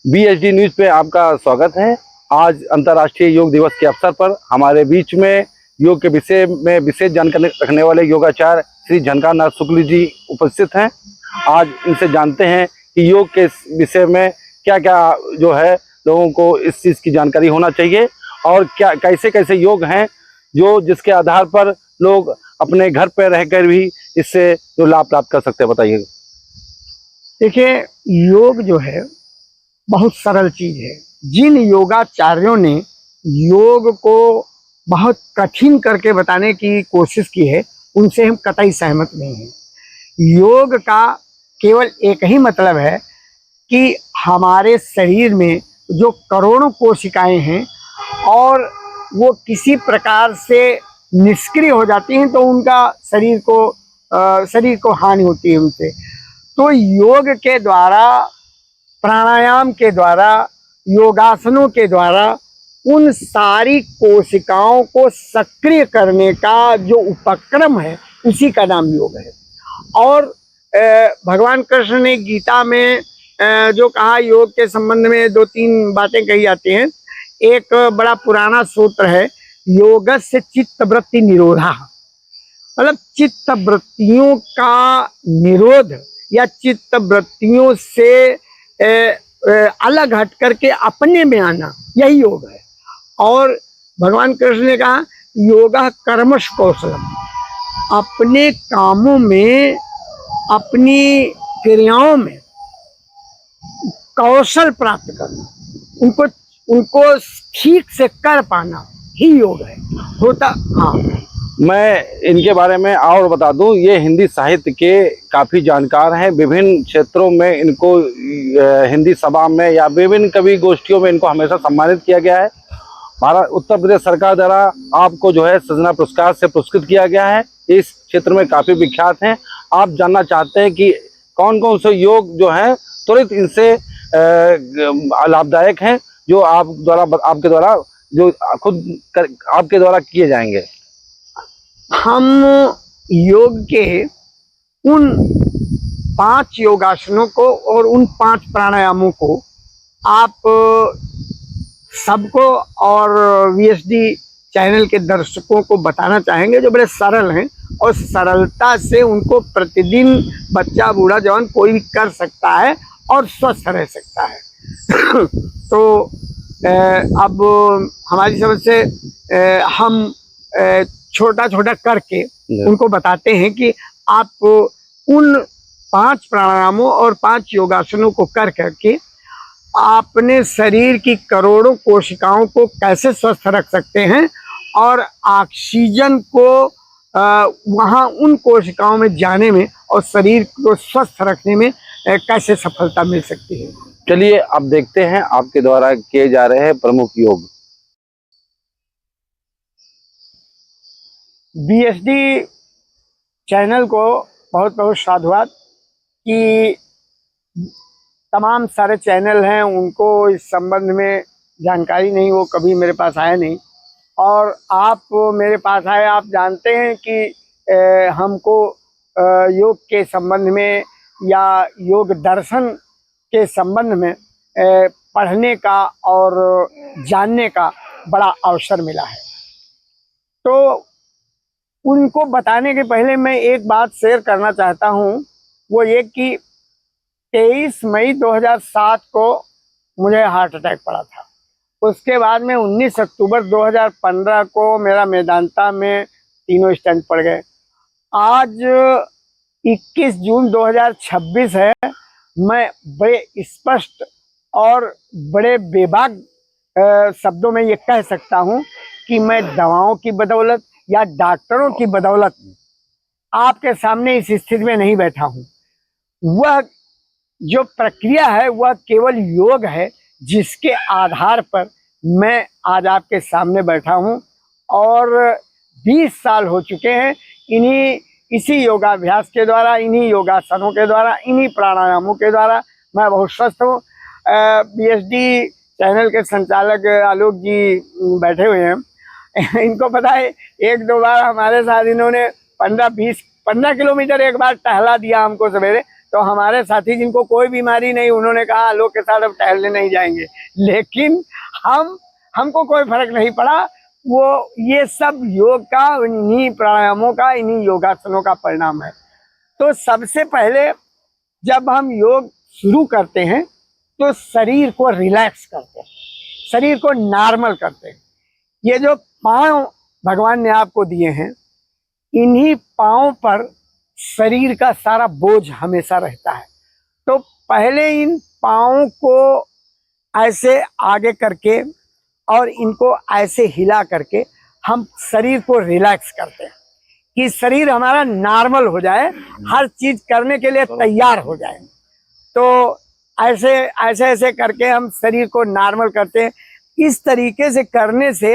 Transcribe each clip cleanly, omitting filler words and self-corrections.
BHD news पे आपका स्वागत है। आज अंतर्राष्ट्रीय योग दिवस के अवसर पर हमारे बीच में योग के विषय में विशेष जानकारी रखने वाले योगाचार्य श्री झनकार नाथ शुक्ल जी उपस्थित हैं। आज इनसे जानते हैं कि योग के विषय में क्या क्या जो है लोगों को इस चीज़ की जानकारी होना चाहिए और क्या कैसे कैसे योग हैं जो जिसके आधार पर लोग अपने घर पर रहकर भी इससे जो लाभ प्राप्त कर सकते हैं, बताइए। देखिए, योग जो है बहुत सरल चीज है। जिन योगाचार्यों ने योग को बहुत कठिन करके बताने की कोशिश की है उनसे हम कतई सहमत नहीं हैं। योग का केवल एक ही मतलब है कि हमारे शरीर में जो करोड़ों कोशिकाएं हैं और वो किसी प्रकार से निष्क्रिय हो जाती हैं तो उनका शरीर को हानि होती है उनसे। तो योग के द्वारा, प्राणायाम के द्वारा, योगासनों के द्वारा उन सारी कोशिकाओं को सक्रिय करने का जो उपक्रम है उसी का नाम योग है। और भगवान कृष्ण ने गीता में जो कहा योग के संबंध में दो तीन बातें कही जाती हैं। एक बड़ा पुराना सूत्र है, योगस्य चित्तवृत्ति निरोधा, मतलब चित्त वृत्तियों का निरोध या चित्त वृत्तियों से अलग हट करके अपने में आना, यही योग है। और भगवान कृष्ण ने कहा योगा कर्मश कौशलम, अपने कामों में, अपनी क्रियाओं में कौशल प्राप्त करना, उनको ठीक से कर पाना ही योग है होता। हाँ, मैं इनके बारे में और बता दूं, ये हिंदी साहित्य के काफ़ी जानकार हैं। विभिन्न क्षेत्रों में इनको हिंदी सभा में या विभिन्न कवि गोष्ठियों में इनको हमेशा सम्मानित किया गया है। भारत उत्तर प्रदेश सरकार द्वारा आपको जो है सजना पुरस्कार से पुरस्कृत किया गया है। इस क्षेत्र में काफ़ी विख्यात हैं। आप जानना चाहते हैं कि कौन कौन से योग जो हैं त्वरित इनसे लाभदायक हैं जो आपके द्वारा जो आपके द्वारा किए जाएंगे। हम योग के उन 5 योगासनों को और उन 5 प्राणायामों को आप सबको और VHD चैनल के दर्शकों को बताना चाहेंगे, जो बड़े सरल हैं और सरलता से उनको प्रतिदिन बच्चा, बूढ़ा, जवान कोई भी कर सकता है और स्वस्थ रह सकता है। तो अब हमारी समझ से हम छोटा छोटा करके उनको बताते हैं कि आप उन 5 प्राणायामों और 5 योगासनों को कर करके अपने शरीर की करोड़ों कोशिकाओं को कैसे स्वस्थ रख सकते हैं और ऑक्सीजन को वहाँ उन कोशिकाओं में जाने में और शरीर को स्वस्थ रखने में कैसे सफलता मिल सकती है। चलिए अब देखते हैं आपके द्वारा किए जा रहे हैं प्रमुख योग। BHD चैनल को बहुत बहुत साधुवाद कि तमाम सारे चैनल हैं उनको इस संबंध में जानकारी नहीं, वो कभी मेरे पास आए नहीं और आप मेरे पास आए। आप जानते हैं कि हमको योग के संबंध में या योग दर्शन के संबंध में पढ़ने का और जानने का बड़ा अवसर मिला है। तो उनको बताने के पहले मैं एक बात शेयर करना चाहता हूँ, वो ये कि 23 मई 2007 को मुझे हार्ट अटैक पड़ा था। उसके बाद में 19 अक्टूबर 2015 को मेरा मेदांता में 3 स्टेंट पड़ गए। आज 21 जून 2026 है। मैं बड़े स्पष्ट और बड़े बेबाक शब्दों में ये कह सकता हूँ कि मैं दवाओं की बदौलत या डॉक्टरों की बदौलत आपके सामने इस स्थिति में नहीं बैठा हूँ। वह जो प्रक्रिया है वह केवल योग है जिसके आधार पर मैं आज आपके सामने बैठा हूँ और 20 साल हो चुके हैं इसी योगाभ्यास के द्वारा, इन्हीं योगासनों के द्वारा, इन्हीं प्राणायामों के द्वारा मैं बहुत स्वस्थ हूँ। BHD चैनल के संचालक आलोक जी बैठे हुए हैं। इनको पता है 1-2 बार हमारे साथ इन्होंने 15 किलोमीटर एक बार टहला दिया हमको सवेरे, तो हमारे साथी जिनको कोई बीमारी नहीं, उन्होंने कहा लोग के साथ अब टहलने नहीं जाएंगे, लेकिन हमको कोई फर्क नहीं पड़ा। वो ये सब योग का, इन्हीं प्राणायामों का, इन्हीं योगासनों का परिणाम है। तो सबसे पहले जब हम योग शुरू करते हैं तो शरीर को रिलैक्स करते हैं, शरीर को नॉर्मल करते हैं। ये जो पांव भगवान ने आपको दिए हैं, इन्हीं पांव पर शरीर का सारा बोझ हमेशा रहता है। तो पहले इन पांवों को ऐसे आगे करके और इनको ऐसे हिला करके हम शरीर को रिलैक्स करते हैं कि शरीर हमारा नॉर्मल हो जाए, हर चीज करने के लिए तैयार हो जाए। तो ऐसे ऐसे ऐसे करके हम शरीर को नॉर्मल करते हैं। इस तरीके से करने से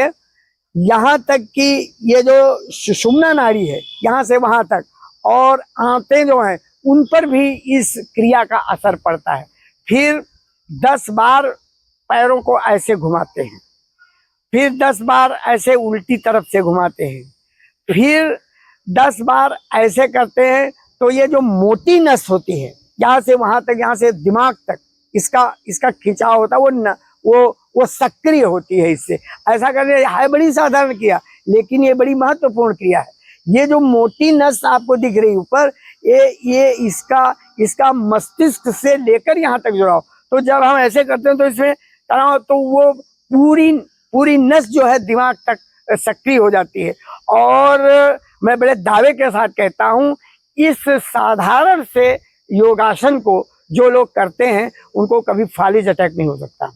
यहाँ तक कि ये जो सुषुम्ना नाड़ी है, यहाँ से वहाँ तक, और आंतें जो हैं उन पर भी इस क्रिया का असर पड़ता है। फिर 10 बार पैरों को ऐसे घुमाते हैं, फिर 10 बार ऐसे उल्टी तरफ से घुमाते हैं, फिर 10 बार ऐसे करते हैं। तो ये जो मोटी नस होती है, यहाँ से वहां तक, यहाँ से दिमाग तक, इसका खिंचाव होता है, वो सक्रिय होती है। इससे ऐसा करने है बड़ी साधारण क्रिया, लेकिन ये बड़ी महत्वपूर्ण क्रिया है। ये जो मोटी नस आपको दिख रही ऊपर, ये इसका मस्तिष्क से लेकर यहाँ तक जुड़ाव। तो जब हम ऐसे करते हैं तो इसमें तनाव, तो वो पूरी नस जो है दिमाग तक सक्रिय हो जाती है। और मैं बड़े दावे के साथ कहता हूँ, इस साधारण से योगासन को जो लोग करते हैं उनको कभी फालिज अटैक नहीं हो सकता।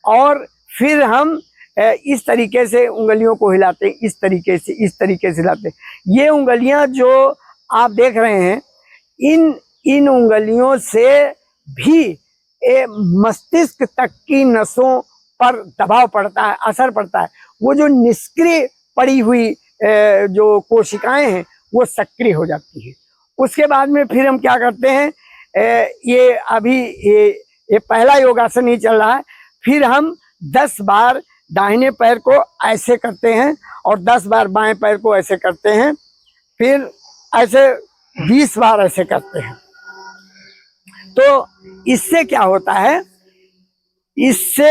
और फिर हम इस तरीके से उंगलियों को हिलाते हैं, इस तरीके से हिलाते हैं। ये उंगलियां जो आप देख रहे हैं, इन उंगलियों से भी मस्तिष्क तक की नसों पर दबाव पड़ता है, असर पड़ता है। वो जो निष्क्रिय पड़ी हुई जो कोशिकाएं हैं वो सक्रिय हो जाती है। उसके बाद में फिर हम क्या करते हैं, ये अभी ये पहला योगासन ही चल रहा है। फिर हम 10 बार दाहिने पैर को ऐसे करते हैं और 10 बार बाएं पैर को ऐसे करते हैं, फिर ऐसे 20 बार ऐसे करते हैं। तो इससे क्या होता है, इससे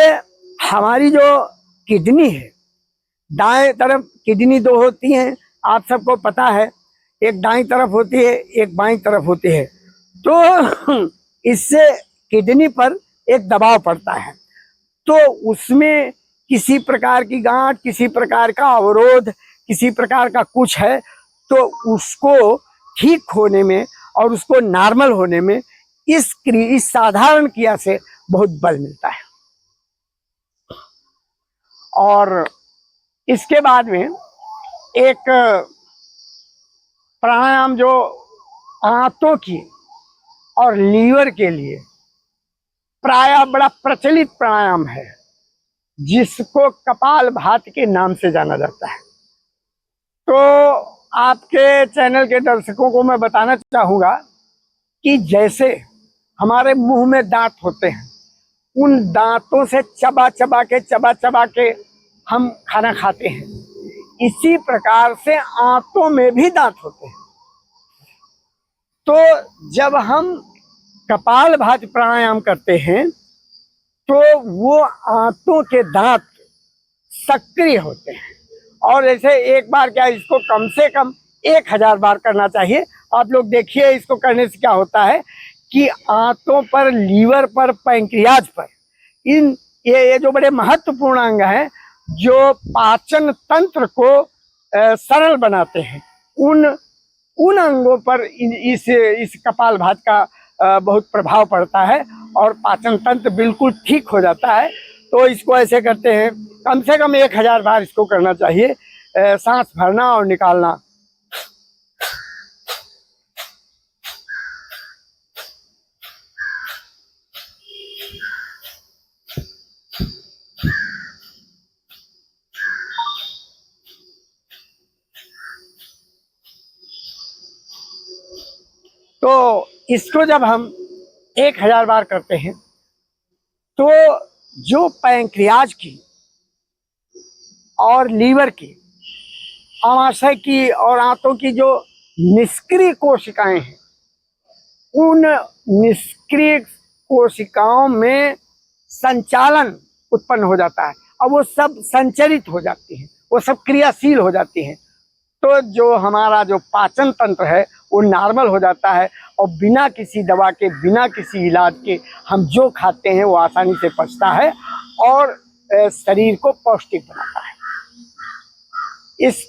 हमारी जो किडनी है, दाएं तरफ किडनी 2 होती हैं, आप सबको पता है, एक दाईं तरफ होती है, एक बाईं तरफ होती है। तो इससे किडनी पर एक दबाव पड़ता है। तो उसमें किसी प्रकार की गांठ, किसी प्रकार का अवरोध, किसी प्रकार का कुछ है, तो उसको ठीक होने में और उसको नॉर्मल होने में इस साधारण क्रिया से बहुत बल मिलता है। और इसके बाद में एक प्राणायाम जो आंतों की और लीवर के लिए प्रायः बड़ा प्रचलित प्राणायाम है, जिसको कपालभाति के नाम से जाना जाता है। तो आपके चैनल के दर्शकों को मैं बताना चाहूँगा कि जैसे हमारे मुंह में दांत होते हैं, उन दांतों से चबा चबा के हम खाना खाते हैं, इसी प्रकार से आंतों में भी दांत होते हैं। तो जब हम कपालभाति प्राणायाम करते हैं तो वो आंतों के दांत सक्रिय होते हैं। और ऐसे एक बार क्या, इसको कम से कम 1000 बार करना चाहिए। आप लोग देखिए, इसको करने से क्या होता है कि आंतों पर, लीवर पर, पैंक्रियाज पर, ये जो बड़े महत्वपूर्ण अंग हैं जो पाचन तंत्र को सरल बनाते हैं, उन अंगों पर इस कपालभाति का बहुत प्रभाव पड़ता है और पाचन तंत्र बिल्कुल ठीक हो जाता है। तो इसको ऐसे करते हैं, कम से कम 1000 बार इसको करना चाहिए, सांस भरना और निकालना। तो इसको जब हम 1000 बार करते हैं तो जो पैंक्रियाज की और लीवर की, आमाशय की और आंतों की जो निष्क्रिय कोशिकाएं हैं, उन निष्क्रिय कोशिकाओं में संचालन उत्पन्न हो जाता है और वो सब संचरित हो जाती हैं, वो सब क्रियाशील हो जाती हैं। तो जो हमारा जो पाचन तंत्र है वो नॉर्मल हो जाता है और बिना किसी दवा के, बिना किसी इलाज के हम जो खाते हैं वो आसानी से पचता है और शरीर को पौष्टिक बनाता है। इस